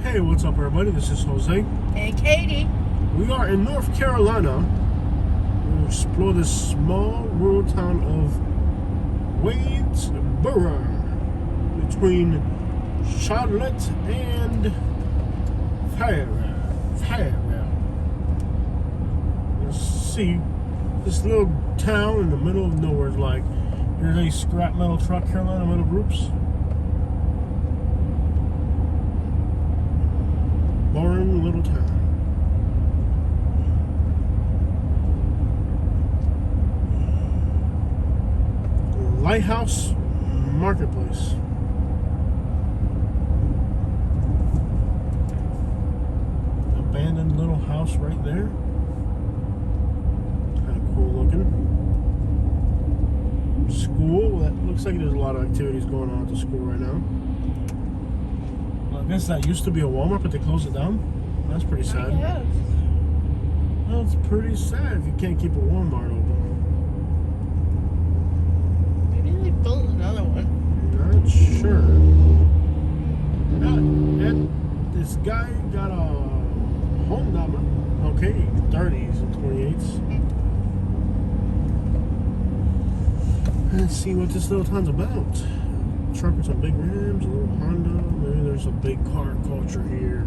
Hey, what's up, everybody? This is Jose. Hey, Katie. We are in North Carolina. We'll explore this small rural town of Wadesboro between Charlotte and Fairfield. Let's see this little town in the middle of nowhere. Like, there's a scrap metal truck Carolina metal groups. Boring little town. Lighthouse Marketplace. Abandoned little house right there. Kind of cool looking. School. That looks like there's a lot of activities going on at the school right now. I guess that used to be a Walmart, but they closed it down. That's pretty sad. Yes. That's pretty sad if you can't keep a Walmart open. Maybe they built another one. Not sure. This guy got a home number. Okay, 30s and 28s. Let's see what this little town's about. Truck with some big rims, a little Honda. Maybe there's a big car culture here.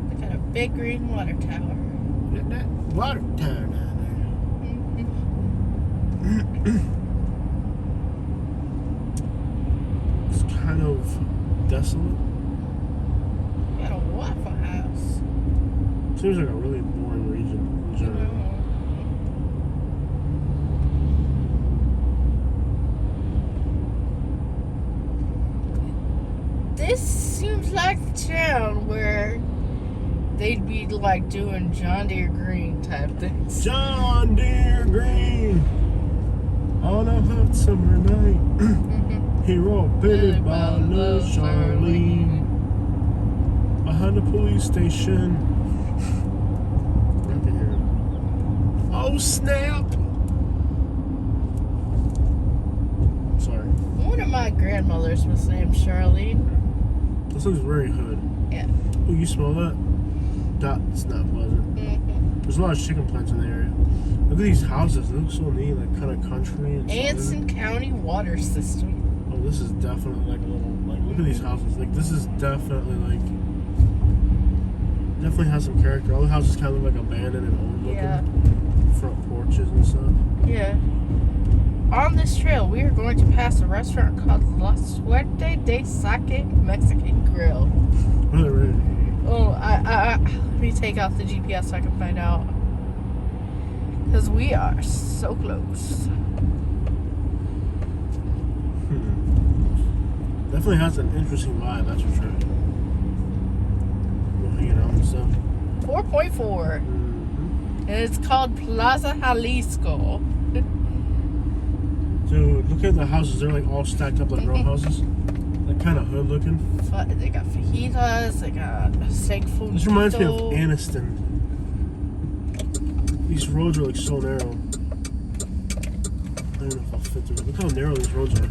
They got a big green water tower. Get that water tower down there. It's kind of desolate. Got a Waffle House. Seems like a really boring region in general. This seems like the town where they'd be like doing John Deere Green type things. John Deere Green on a hot summer night. Hero Billy by Lil Charlene behind the police station. Right here. Oh snap! Sorry. One of my grandmothers was named Charlene. This looks very hood. Yeah. Oh, you smell that? That's not pleasant. There's a lot of chicken plants in the area. Look at these houses. They look so neat, like kind of country. And Anson County water system. Oh, this is definitely like a little, like, look at these houses. Like, this is definitely like, definitely has some character. All the houses kind of look like abandoned and old looking. Yeah. Front porches and stuff. Yeah. On this trail, we are going to pass a restaurant called La Suerte de Sake Mexican Grill. What are they ready? Oh, let me take out the GPS so I can find out. Because we are so close. Definitely has an interesting vibe, that's for sure. We're hanging out and stuff. 4.4. And it's called Plaza Jalisco. Dude, look at the houses. They're like all stacked up like row houses. Like kind of hood looking. But they got fajitas, they got steak food. This reminds me of Anniston. These roads are like so narrow. I don't know if I'll fit through. Look how narrow these roads are.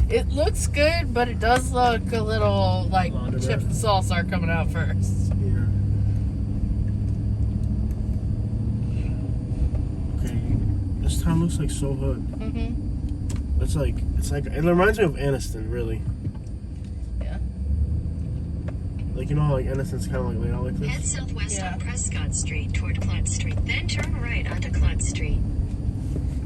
It looks good, but it does look a little like chips and salsa are coming out first. Yeah. Okay. This town looks like so hood. It's like it reminds me of Anniston, really. Yeah. Like, you know how like Anniston's kind of like laid out like this? Head southwest on Prescott Street toward Clunt Street, then turn right onto Clunt Street.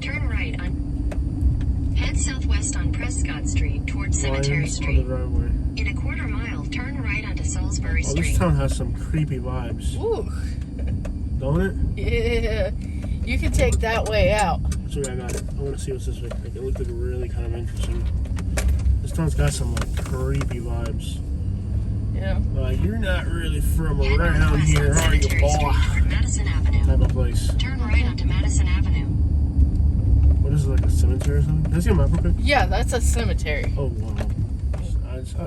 Turn right on. Head southwest on Prescott Street toward Cemetery Street. On the driveway. In a quarter mile, turn right onto Salisbury Oh, Street. this town has some creepy vibes. Ooh. Don't it? Yeah. You can take that way out. So yeah, I got it. I want to see what's this way. Like, it looked like really kind of interesting. This town's got some like creepy vibes. Yeah. Like, you're not really from Head around northwest here, on are you, Cemetery boy? Street toward Madison Avenue. Type of place. Turn right onto Madison Avenue. What is it, like a cemetery or something? Can I see a map real quick? Yeah, that's a cemetery. Oh wow.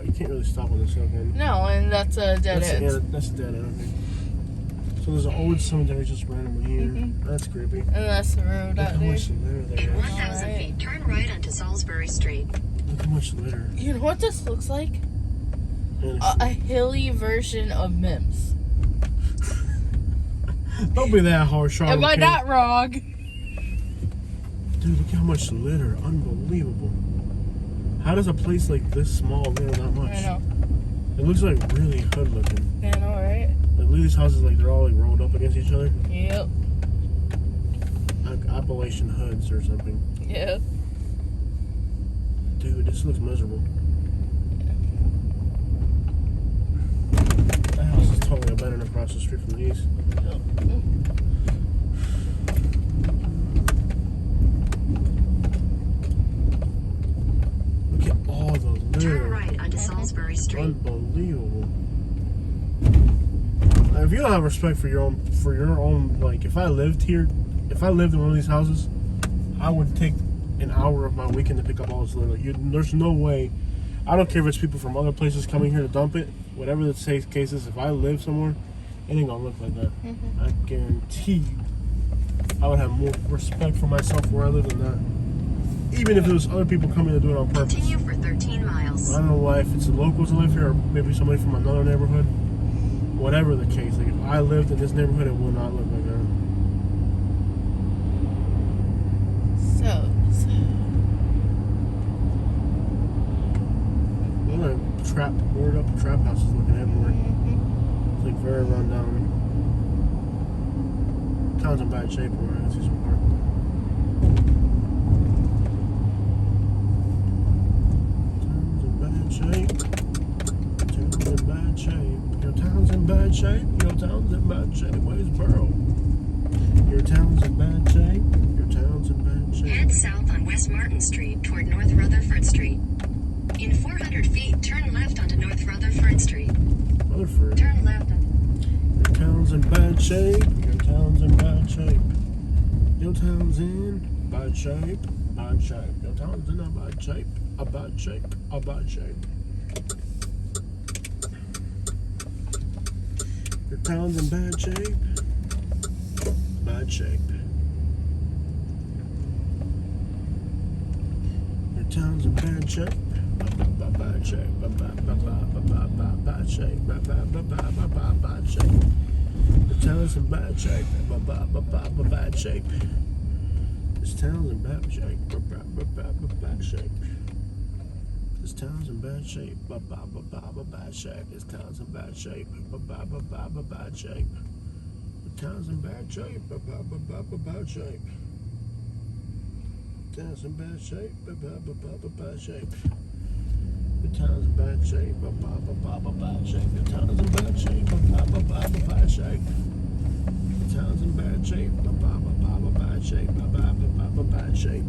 You can't really stop on this stuff, can you? No, and that's a dead end. Yeah, that's a dead end. Okay. So there's an old cemetery just randomly here. That's creepy. And that's the road Look out how there. much litter there In is. 1,000 feet, turn right onto Salisbury Street. Look how much litter. You know what this looks like? A hilly version of Mims. Don't be that harsh, Charlotte. Am I not wrong? Dude, look how much litter. Unbelievable. How does a place like this small litter that much? I know. It looks like really hood looking. I know, right? Like, look at these houses, like they're all like rolled up against each other. Yep. Like Appalachian hoods or something. Yeah. Dude, this looks miserable. That house is totally abandoned across the street from these. Yep. Look at all the litter. Turn right onto Salisbury Street. Unbelievable. Now, if you don't have respect for your own, like, if I lived here, if I lived in one of these houses, I would take an hour of my weekend to pick up all this litter. There's no way. I don't care if it's people from other places coming here to dump it. Whatever the case is, if I live somewhere, it ain't gonna look like that. I guarantee you, I would have more respect for myself where I live than that. Even if it was other people coming to do it on purpose. Continue for 13 miles. I don't know why, if it's the locals that live here or maybe somebody from another neighborhood. Whatever the case, like if I lived in this neighborhood, it would not look like that. So. What a boarded up trap houses looking everywhere. It's like very run down. Town's in bad shape where I can see some park. Town's in bad shape. Your town's in bad shape. Your town's in bad shape. Wadesboro. Your town's in bad shape. Your town's in bad shape. Head south on West Martin Street toward North Rutherford Street. In 400 feet, turn left onto North Rutherford Street. Rutherford. Turn left on... Your town's in bad shape. Your town's in bad shape. Your town's in bad shape. Bad shape. Your town's in a bad shape. A bad shape. A bad shape. Your town's in bad shape. Bad shape. Your town's in bad shape. Bad shape. Bad shape. Bad shape. The town's in bad shape. Bad shape. This town's in bad shape. Bad shape. This town's in bad shape. Bad shape. This town's in bad shape. Bad shape. The town's in bad shape. Bad shape. Town's in bad shape. Bad shape. The town's in bad shape. Bad shape. The town's in bad shape. Bad shape. The town's in bad shape. Bad shape. Bad shape.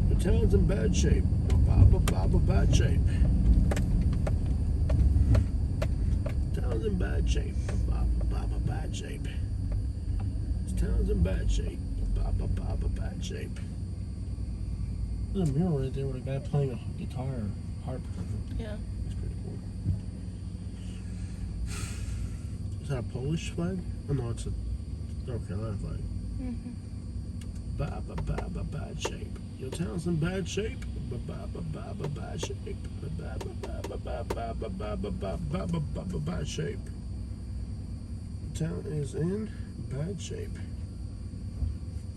The town's in bad shape. Bad shape. Town's in bad shape. Bad shape. This town's in bad shape. Bad shape. There's a mural right there with a guy playing a guitar or harp or something. Yeah. It's pretty cool. Is that a Polish flag? Oh no, it's a North Carolina flag. Bad shape. Your town's in bad shape. Bad shape. Bad shape. The town is in bad shape. Bad shape.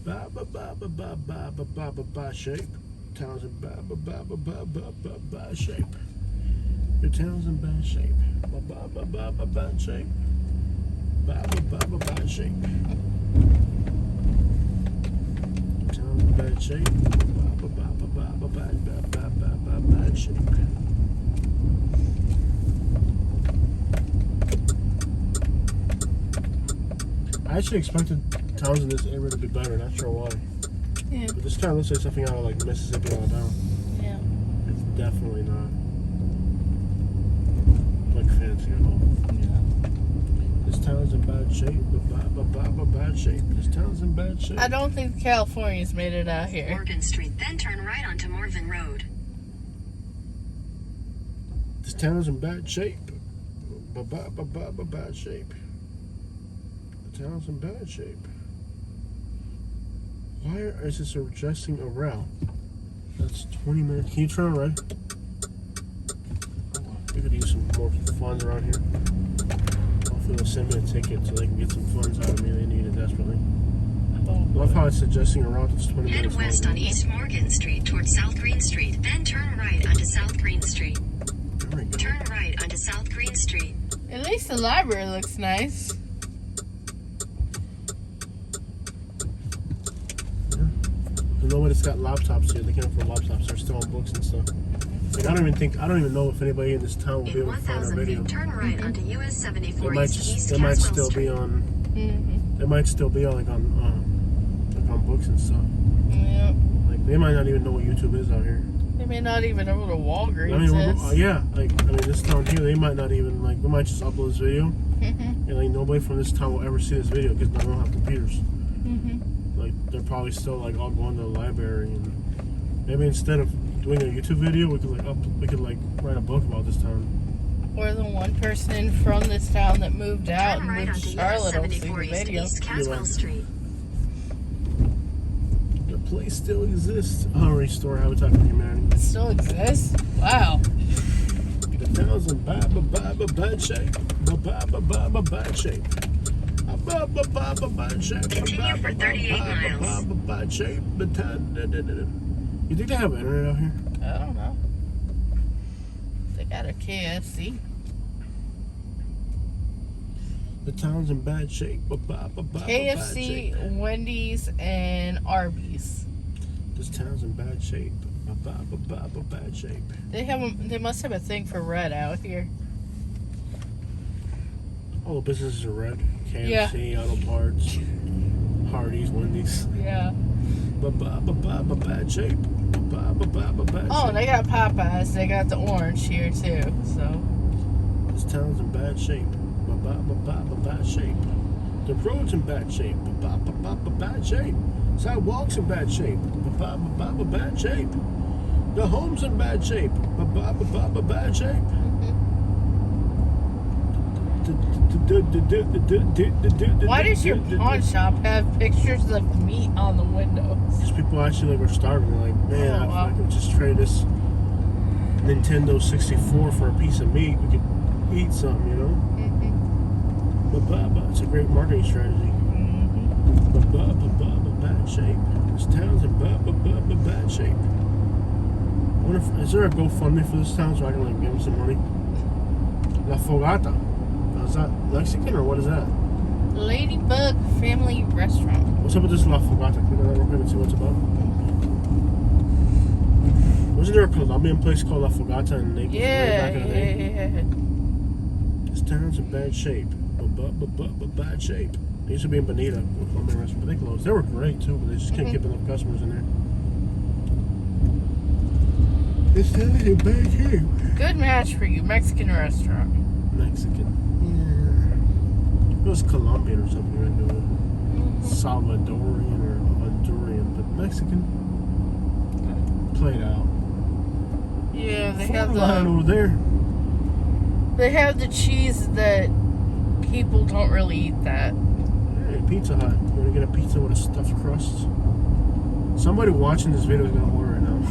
Town's in bad shape. Your town's in bad shape. Bad shape. Bad shape. Town's in bad shape. Bad shape. I actually expected towns in this area to be better, not sure why. Yeah. But this town looks like something out of like Mississippi, Alabama. Yeah. It's definitely not like fancy at all. Yeah. This town's in bad shape. Bad shape. This town's in bad shape. I don't think California's made it out here. Morgan Street, then turn right onto Morven Road. This town's in bad shape. Bad shape. The town's in bad shape. Why is this suggesting a route? That's 20 minutes. Can you turn right? We could use some more funds around here. Hopefully they'll send me a ticket so they can get some funds out of me. They need it desperately. I love how it's suggesting a route that's 20 Head minutes long. west on East Morgan Street towards South Green Street, then turn right onto South Green Street. There we go. Turn right onto South Green Street. At least the library looks nice. Nobody's got laptops here. They can't afford laptops. They're still on books and stuff. Like, I don't even know if anybody in this town will be In able to find our 1,000 video. feet, turn right onto US 74 They might East they might Caswell still Street. be on. Mm-hmm. They might still be on like on books and stuff. Yeah. Like they might not even know what YouTube is out here. They may not even know what a Walgreens I mean, is. yeah. Like I mean, this town here, they might not even like. We might just upload this video, Mm-hmm. and like nobody from this town will ever see this video because they don't have computers. Mm-hmm. Like they're probably still like all going to the library, and maybe instead of doing a YouTube video, we could write a book about this town. Or the one person from this town that moved out Turn and right moved to onto US Charlotte will see 74 the video. East Caswell Street. The place still exists. Restore Habitat for Humanity. It still exists? Wow. The town's in bad shape. Bad shape. Bad shape. Continue for 38 miles. Bad shape. You think they have internet out here? I don't know. They got a KFC. The town's in bad shape. KFC, Wendy's, and Arby's. This town's in bad shape. Bad shape. They must have a thing for red out here. All the businesses are red. KFC, Auto Parts, Hardee's, Wendy's. Yeah. Bad shape. Bad Oh, shape. they got Popeyes. They got the orange here too. So This town's in bad shape. Bad shape. The road's in bad shape. Bad shape. Sidewalks in bad shape. Bad shape. The home's in bad shape. Bad shape. why does your pawn shop have pictures of meat on the windows? These people actually were starving. They're like, man, Oh, wow. if I could just trade this Nintendo 64 for a piece of meat, we could eat something, you know? It's a great marketing strategy. Bad shape. This town's in bad shape. I wonder if, is there a GoFundMe for this town so I can like give them some money? La Fogata. Is that Mexican or what is that? Ladybug Family Restaurant. What's up with this La Fogata? Click on that real quick and see what's about. Wasn't there a Colombian place called La Fogata in Naples way back in the day? Yeah. This town's in bad shape. Bad shape. They used to be in Bonita, a Colombian restaurant, but they closed. They were great too, but they just can't keep enough customers in there. This town's in bad shape. Good match for you, Mexican restaurant. Mexican. Yeah. It was Colombian or something right there. Salvadorian or Honduran, but Mexican. Played out. Yeah, they have line over there. They have the cheese that people don't really eat that. Hey, Pizza Hut. You want to get a pizza with a stuffed crust? Somebody watching this video is going to order it now.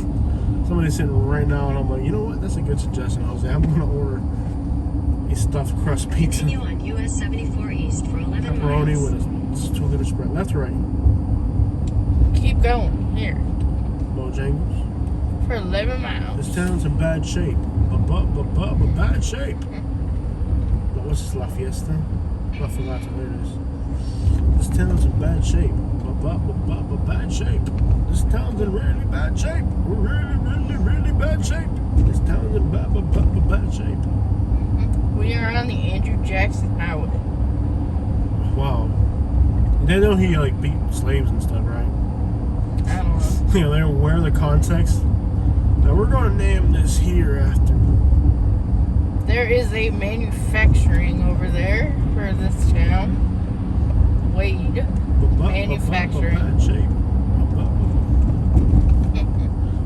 Somebody's sitting right now, and I'm like, you know what? That's a good suggestion. I was like, I'm going to order a stuffed crust pizza. Continue on US 74 East for 11 Pepperoni miles. with a 2-liter spread. Left or right? Keep going. Here. Bojangles. For 11 miles. This town's in bad shape. Bad shape. What's this, La Fiesta? I forgot to hear this. This town's in bad shape. Bad shape. This town's in really bad shape. Really bad shape. This town's in bad shape. We are on the Andrew Jackson Highway. Wow. They know he like beat slaves and stuff, right? I don't know. You know, they're aware of the context. Now we're gonna name this here after. There is a manufacturing over there for this town. Wade. Manufacturing. Bad shape.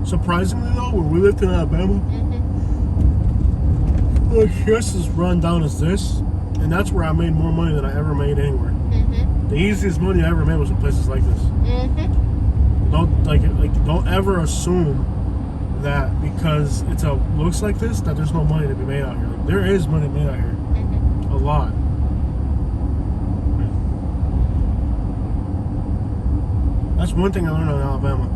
Surprisingly though, when we lived in Alabama, just as run down as this, and that's where I made more money than I ever made anywhere. The easiest money I ever made was in places like this. Don't ever assume that because looks like this that there's no money to be made out here. There is money made out here. Mm-hmm. A lot. That's one thing I learned in Alabama.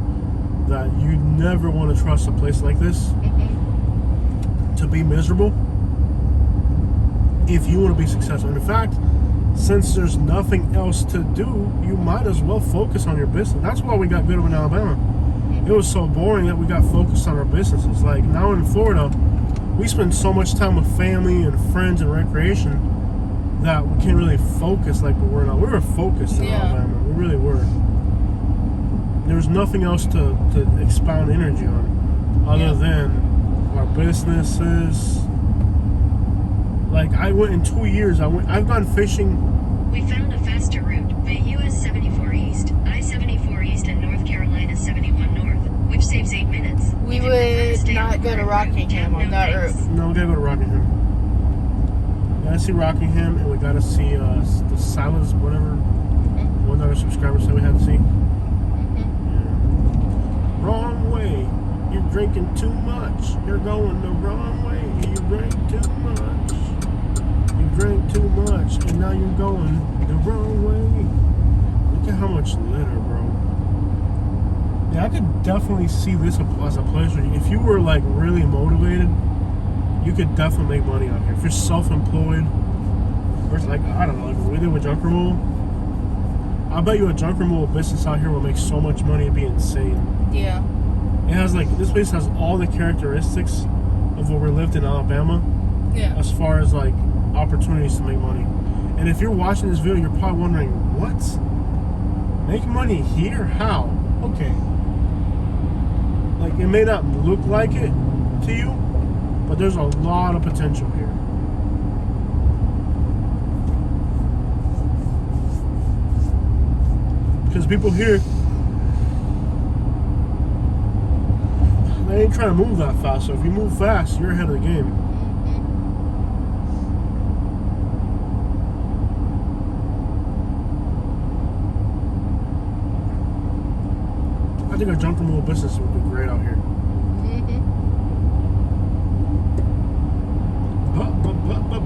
That you never want to trust a place like this Mm-hmm. to be miserable if you want to be successful. And in fact, since there's nothing else to do, you might as well focus on your business. That's why we got good in Alabama. It was so boring that we got focused on our businesses. Like now in Florida, we spend so much time with family and friends and recreation that we can't really focus like we were now. We were focused in Alabama. We really were. There was nothing else to expound energy on other than our businesses. Like I went in 2 years. I've gone fishing. We found a faster route, the US 74 East, I-74 East and North Carolina 71 North, which saves 8 minutes. We If you prefer would stay not on go to current route, Rockingham tap on no that thanks. route. No, we gotta go to Rockingham. We gotta see Rockingham, and we gotta see the Silas, whatever. One of our subscribers said we had to see. Mm-hmm. Wrong way. You're drinking too much. You're going the wrong way. You drank too much. You drank too much, and now you're going the wrong way. Look at how much litter, bro. Yeah, I could definitely see this as a place where if you were like really motivated, you could definitely make money out here. If you're self-employed, or it's like, I don't know, like we did with junk removal, I bet you a junk removal business out here will make so much money it'd be insane. Yeah. It has like, this place has all the characteristics of what we lived in Alabama Yeah. as far as like opportunities to make money. And if you're watching this video, you're probably wondering, what? Make money here? How? Okay. Like, it may not look like it to you, but there's a lot of potential here. Because people here, they ain't trying to move that fast. So if you move fast, you're ahead of the game. I think a junk removal business would be great out here. Mm-hmm.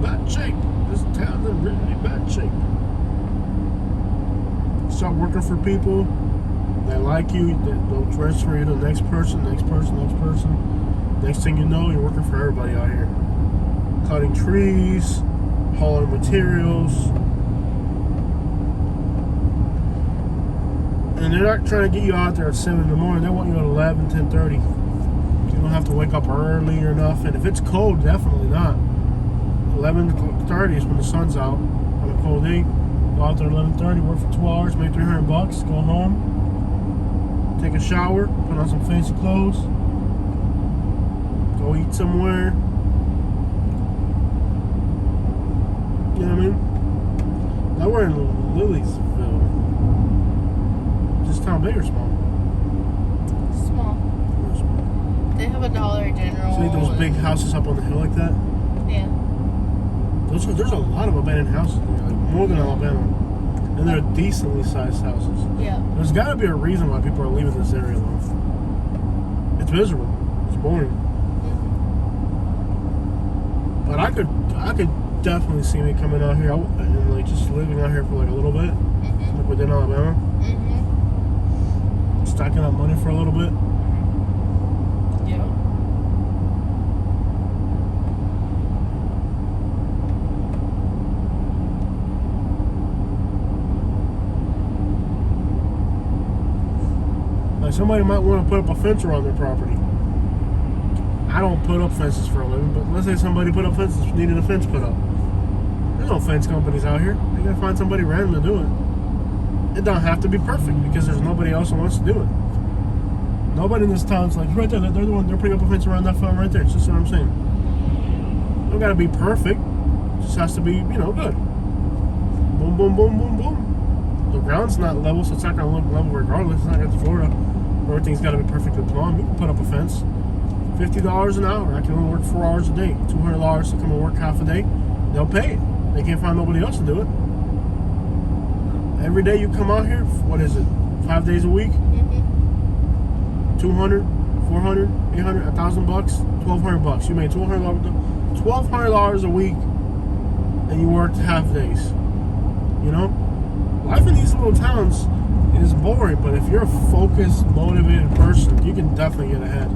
Bad shape. This town's in really bad shape. Start working for people. They like you. They'll transfer you to the next person, next person, next person. Next thing you know, you're working for everybody out here. Cutting trees, hauling materials. And they're not trying to get you out there at 7 in the morning. They want you at 11, 10:30. You don't have to wake up early or nothing. If it's cold, definitely not. 11:30 is when the sun's out on a cold day. Go out there at 11:30, work for 2 hours, make $300, go home, take a shower, put on some fancy clothes, go eat somewhere. You know what I mean? Now we're in Liliesville. Is this town big or small? Small. Real small. They have a Dollar General. See those big houses up on the hill like that? Yeah. There's a lot of abandoned houses there, like more than Alabama. And they're decently sized houses. Yeah. There's got to be a reason why people are leaving this area, though. It's miserable. It's boring. Mm-hmm. But I could definitely see me coming out here and like just living out here for like a little bit, Mm-hmm. like within Alabama, Mm-hmm. stacking up money for a little bit. Yeah. Like somebody might want to put up a fence around their property. I don't put up fences for a living, but let's say somebody put up fences, needed a fence put up. There's no fence companies out here. They gotta find somebody random to do it. It don't have to be perfect because there's nobody else who wants to do it. Nobody in this town's like, right there, they're the one, they're putting up a fence around that farm right there. It's just what I'm saying. Don't gotta be perfect. It just has to be, good. Boom, boom, boom, boom, boom. The ground's not level, so it's not gonna look level regardless. It's not like Florida, where everything's gotta be perfectly plumbed. You can put up a fence. $50 an hour. I can only work 4 hours a day. $200 to come and work half a day. They'll pay it. They can't find nobody else to do it. Every day you come out here, what is it? 5 days a week? Mm-hmm. 200, 400, 800, $1,000, $1,200. You made $1,200 $1,200 a week, and you worked half days. You know, life in these little towns is boring, but if you're a focused, motivated person, you can definitely get ahead.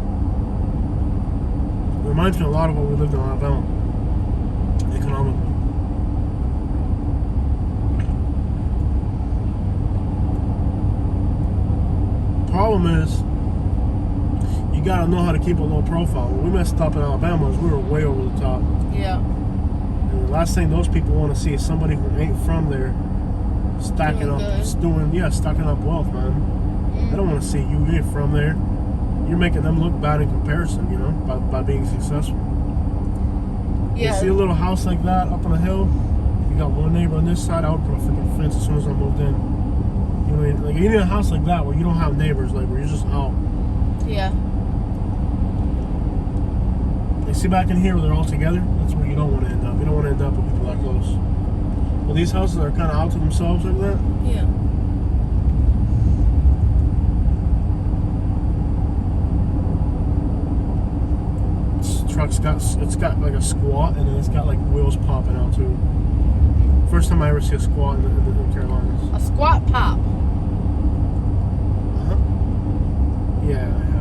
It reminds me a lot of what we lived in Alabama, economically. Problem is, you gotta know how to keep a low profile. When we messed up in Alabama, we were way over the top. Yeah. And the last thing those people want to see is somebody who ain't from there stacking up wealth, man. They don't want to see you ain't from there. You're making them look bad in comparison, you know, by being successful. Yeah. You see a little house like that up on a hill, you got one neighbor on this side, I would put a freaking fence as soon as I moved in. You know, like you need a house like that where you don't have neighbors, like where you're just out. Yeah. You see back in here where they're all together, that's where you don't want to end up. You don't want to end up with people that close. Well, these houses are kind of out to themselves like that. Yeah. This truck's got like a squat, and then it's got like wheels popping out too. First time I ever see a squat in the Carolinas. A squat pop. Yeah, I have.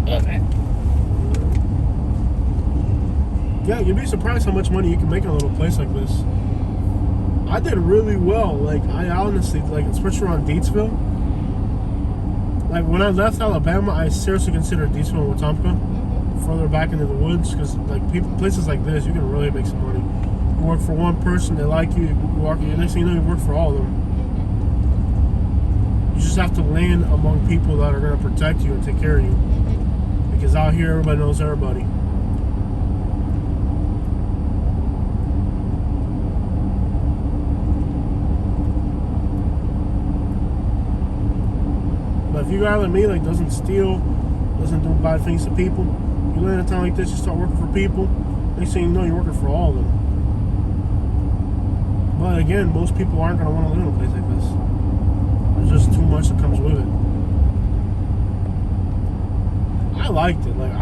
Okay. Yeah, you'd be surprised how much money you can make in a little place like this. I did really well. Like, I honestly, like, especially around Deatsville. Like, when I left Alabama, I seriously considered Deatsville and Wetumpka further back into the woods, because, like, places like this, you can really make some money. You work for one person, they like you, the next thing you know, you work for all of them. You just have to land among people that are going to protect you and take care of you. Because out here, everybody knows everybody. But if you guy like me, like, doesn't steal, doesn't do bad things to people, you land in a town like this, you start working for people, next thing you know, you're working for all of them. But again, most people aren't going to want to live in a place like this. There's just too much that comes with it. I liked it. Like,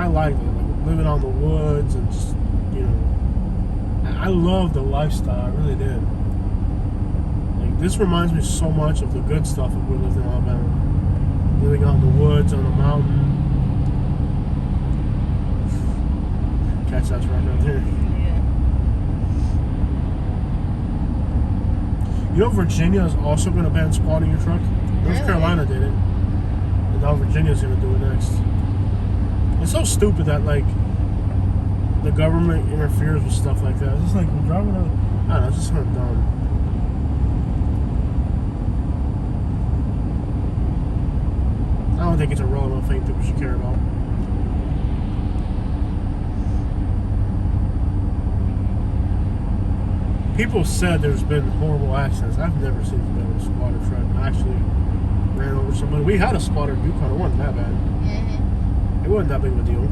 living out in the woods and just, you know, I loved the lifestyle. I really did. Like, this reminds me so much of the good stuff that we lived in Alabama. Living out in the woods, on the mountain. Catch that's right there. Yeah. You know, Virginia is also going to ban squatting your truck. North Carolina did it, and now Virginia's going to do it next. It's so stupid that, like, the government interferes with stuff like that. It's just like, we're driving out. I don't know, it's just kind of dumb. I don't think it's a relevant thing people should care about. People said there's been horrible accidents. I've never seen a squatter truck actually ran over somebody. We had a squatter Yukon. It wasn't that bad. It wasn't that big of a deal.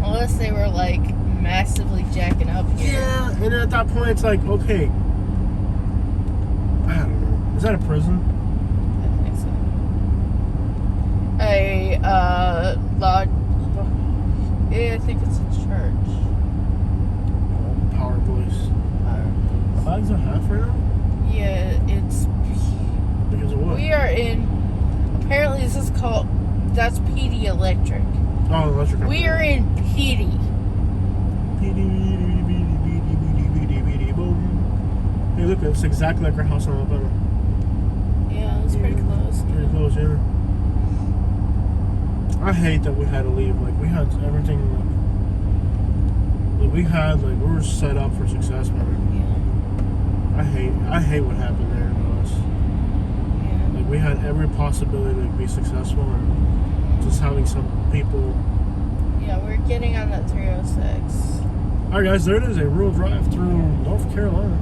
Unless they were, like, massively jacking up here. Yeah, and at that point, it's like, okay, I don't know. Is that a prison? I think so. Yeah, I think it's a church. Power police. Flags are half right now? Yeah, it's... Because of what? We are in... Apparently this is called... That's PD Electric. Oh, electric. We are in PD. Boom. Hey, look, it's exactly like our house in Alabama. Yeah, it was pretty close. Pretty close, yeah. I hate that we had to leave. Like, we had everything. Like we were set up for success, man. Yeah. I hate what happened there to us. Yeah. Like, we had every possibility to be successful, and just having some people. Yeah, we're getting on that 306. All right, guys, there it is, a rural drive through North Carolina.